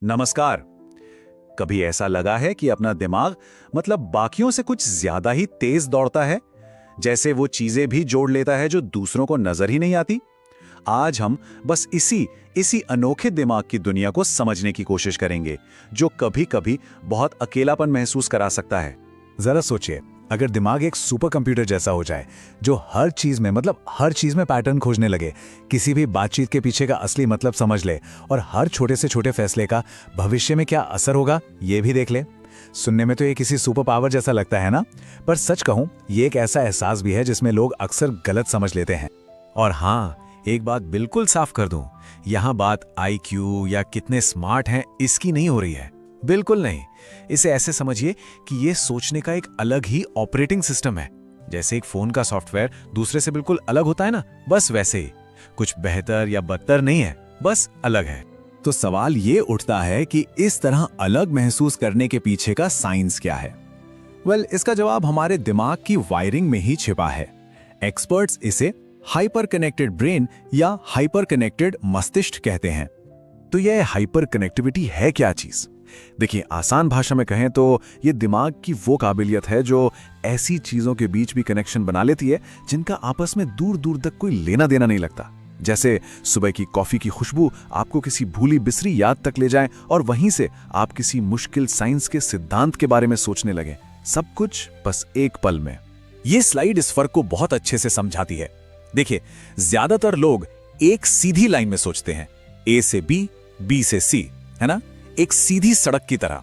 नमस्कार। कभी ऐसा लगा है कि अपना दिमाग बाकियों से कुछ ज्यादा ही तेज दौड़ता है, जैसे वो चीजें भी जोड़ लेता है जो दूसरों को नजर ही नहीं आती। आज हम बस इसी अनोखे दिमाग की दुनिया को समझने की कोशिश करेंगे, जो कभी-कभी बहुत अकेलापन महसूस करा सकता है। जरा सोचिए, अगर दिमाग एक सुपर कंप्यूटर जैसा हो जाए जो हर चीज में पैटर्न खोजने लगे, किसी भी बातचीत के पीछे का असली मतलब समझ ले और हर छोटे से छोटे फैसले का भविष्य में क्या असर होगा ये भी देख ले। सुनने में तो ये किसी सुपर पावर जैसा लगता है ना, पर सच कहूं ये एक ऐसा एहसास भी है जिसमें लोग अक्सर गलत समझ लेते हैं। और हाँ, एक बात बिल्कुल साफ कर दूं, यहाँ बात IQ या कितने स्मार्ट हैं इसकी नहीं हो रही है, बिल्कुल नहीं। इसे ऐसे समझिए कि ये सोचने का एक अलग ही ऑपरेटिंग सिस्टम है। जैसे एक फोन का सॉफ्टवेयर दूसरे से बिल्कुल अलग होता है ना, बस वैसे ही। कुछ बेहतर या बदतर नहीं है, बस अलग है। तो सवाल ये उठता है कि इस तरह अलग महसूस करने के पीछे का साइंस क्या है? इसका जवाब हमारे दिमाग की वायरिंग में ही छिपा है। एक्सपर्ट्स इसे हाइपर कनेक्टेड ब्रेन या हाइपर कनेक्टेड मस्तिष्क कहते हैं। तो यह हाइपर कनेक्टिविटी है क्या चीज? देखिए, आसान भाषा में कहें तो ये दिमाग की वो काबिलियत है जो ऐसी चीजों के बीच भी कनेक्शन बना लेती है जिनका आपस में दूर दूर तक कोई लेना देना नहीं लगता। जैसे सुबह की कॉफी की खुशबू आपको किसी भूली बिसरी याद तक ले जाए और वहीं से आप किसी मुश्किल साइंस के सिद्धांत के बारे में सोचने लगे, सब कुछ बस एक पल में। ये स्लाइड इस फर्क को बहुत अच्छे से समझाती है। देखिए, ज्यादातर लोग एक सीधी लाइन में सोचते हैं, A से B, B से C, है ना, एक सीधी सड़क की तरह।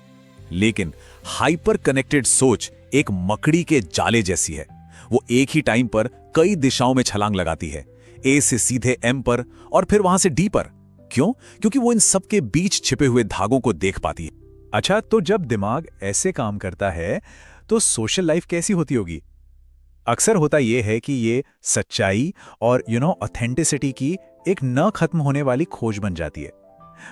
लेकिन हाइपर कनेक्टेड सोच एक मकड़ी के जाले जैसी है। वो एक ही टाइम पर कई दिशाओं में छलांग लगाती है, A से सीधे M पर और फिर वहां से D पर। क्यों? क्योंकि वो इन सब के बीच छिपे हुए धागों को देख पाती है। अच्छा, तो जब दिमाग ऐसे काम करता है तो सोशल लाइफ कैसी होती होगी? अक्सर होता यह है कि ये सच्चाई और ऑथेंटिसिटी की एक न खत्म होने वाली खोज बन जाती है,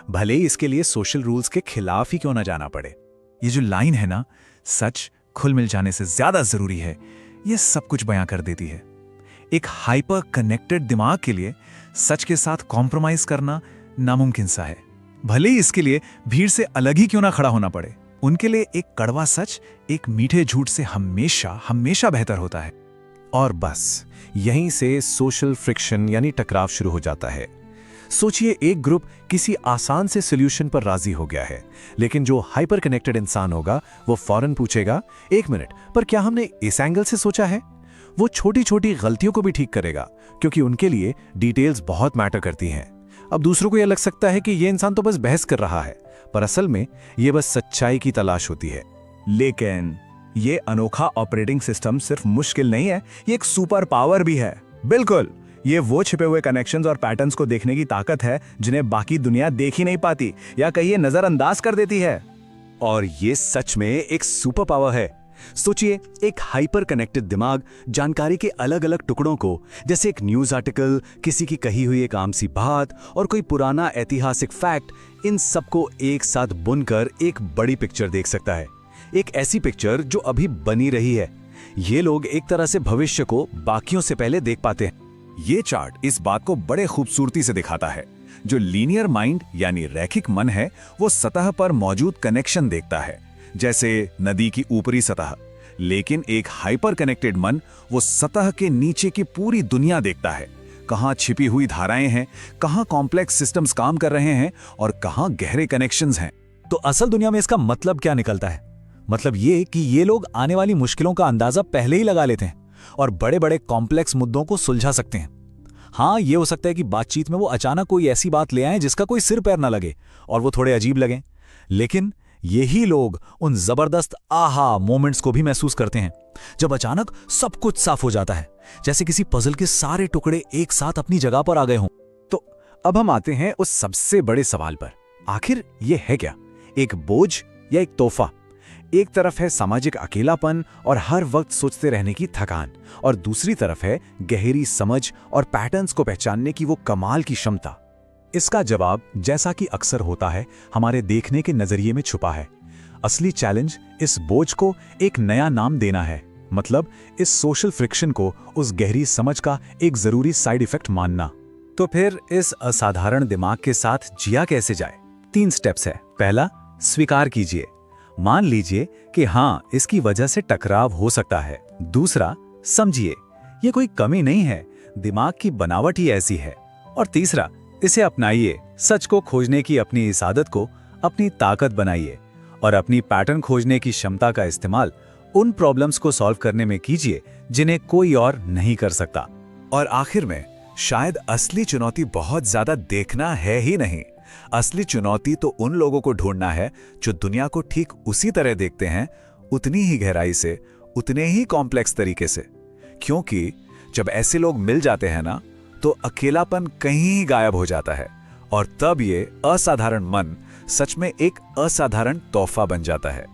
भले ही इसके लिए सोशल रूल्स के खिलाफ ही क्यों ना जाना पड़े। ये जो लाइन है ना, सच खुल मिल जाने से ज्यादा जरूरी है, ये सब कुछ बयां कर देती है। एक हाइपर कनेक्टेड दिमाग के लिए सच के साथ कॉम्प्रोमाइज करना नामुमकिन सा है, भले ही इसके लिए भीड़ से अलग ही क्यों ना खड़ा होना पड़े। उनके लिए एक कड़वा सच एक मीठे झूठ से हमेशा हमेशा बेहतर होता है। और बस यहीं से सोशल फ्रिक्शन यानी टकराव शुरू हो जाता है। सोचिए, एक ग्रुप किसी आसान से सॉल्यूशन पर राजी हो गया है, लेकिन जो हाइपर कनेक्टेड इंसान होगा वो फौरन पूछेगा, एक मिनट, पर क्या हमने इस एंगल से सोचा है? वो छोटी छोटी गलतियों को भी ठीक करेगा, क्योंकि उनके लिए डिटेल्स बहुत मैटर करती हैं। अब दूसरों को यह लग सकता है कि ये इंसान तो बस बहस कर रहा है, पर असल में ये बस सच्चाई की तलाश होती है। लेकिन ये अनोखा ऑपरेटिंग सिस्टम सिर्फ मुश्किल नहीं है, ये एक सुपर पावर भी है। बिल्कुल, ये वो छिपे हुए कनेक्शंस और पैटर्न्स को देखने की ताकत है जिन्हें बाकी दुनिया देख ही नहीं पाती या कहीं नजरअंदाज कर देती है। और ये सच में एक सुपर पावर है। सोचिए, एक हाइपर कनेक्टेड दिमाग जानकारी के अलग अलग टुकड़ों को, जैसे एक न्यूज आर्टिकल, किसी की कही हुई एक आम सी बात और कोई पुराना ऐतिहासिक फैक्ट, इन सबको एक साथ बुनकर एक बड़ी पिक्चर देख सकता है। एक ऐसी पिक्चर जो अभी बनी रही है। ये लोग एक तरह से भविष्य को बाकियों से पहले देख पाते हैं। ये चार्ट इस बात को बड़े खूबसूरती से दिखाता है। जो लीनियर माइंड यानी रैखिक मन है, वो सतह पर मौजूद कनेक्शन देखता है, जैसे नदी की ऊपरी सतह। लेकिन एक हाइपर कनेक्टेड मन वो सतह के नीचे की पूरी दुनिया देखता है। कहां छिपी हुई धाराएं हैं, कहां कॉम्प्लेक्स सिस्टम्स काम कर रहे हैं और कहां गहरे कनेक्शंस हैं। तो असल दुनिया में इसका मतलब क्या निकलता है? मतलब ये कि ये लोग आने वाली मुश्किलों का अंदाजा पहले ही लगा लेते हैं और बड़े बड़े कॉम्प्लेक्स मुद्दों को सुलझा सकते हैं। हाँ, ये हो सकता है कि बातचीत में वो अचानक कोई ऐसी बात ले आए जिसका कोई सिर पैर ना लगे और वो थोड़े अजीब लगे, लेकिन यही लोग उन जबरदस्त आहा मोमेंट्स को भी महसूस करते हैं जब अचानक सब कुछ साफ हो जाता है, जैसे किसी पजल के सारे टुकड़े एक साथ अपनी जगह पर आ गए हों। तो अब हम आते हैं उस सबसे बड़े सवाल पर, आखिर ये है क्या? एक बोझ या एक तोहफा? एक तरफ है सामाजिक अकेलापन और हर वक्त सोचते रहने की थकान, और दूसरी तरफ है गहरी समझ और पैटर्न्स को पहचानने की वो कमाल की क्षमता। इसका जवाब, जैसा कि अक्सर होता है, हमारे देखने के नजरिए में छुपा है। असली चैलेंज इस बोझ को एक नया नाम देना है, मतलब इस सोशल फ्रिक्शन को उस गहरी समझ का एक जरूरी साइड इफेक्ट मानना। तो फिर इस असाधारण दिमाग के साथ जिया कैसे जाए? 3 स्टेप्स है। पहला, स्वीकार कीजिए। मान लीजिए कि हाँ, इसकी वजह से टकराव हो सकता है। दूसरा, समझिए, ये कोई कमी नहीं है, दिमाग की बनावट ही ऐसी है। और तीसरा, इसे अपनाइए। सच को खोजने की अपनी इस आदत को अपनी ताकत बनाइए और अपनी पैटर्न खोजने की क्षमता का इस्तेमाल उन प्रॉब्लम्स को सॉल्व करने में कीजिए जिन्हें कोई और नहीं कर सकता। और आखिर में, शायद असली चुनौती बहुत ज्यादा देखना है ही नहीं। असली चुनौती तो उन लोगों को ढूंढना है जो दुनिया को ठीक उसी तरह देखते हैं, उतनी ही गहराई से, उतने ही कॉम्प्लेक्स तरीके से। क्योंकि जब ऐसे लोग मिल जाते हैं ना, तो अकेलापन कहीं ही गायब हो जाता है और तब ये असाधारण मन सच में एक असाधारण तोहफा बन जाता है।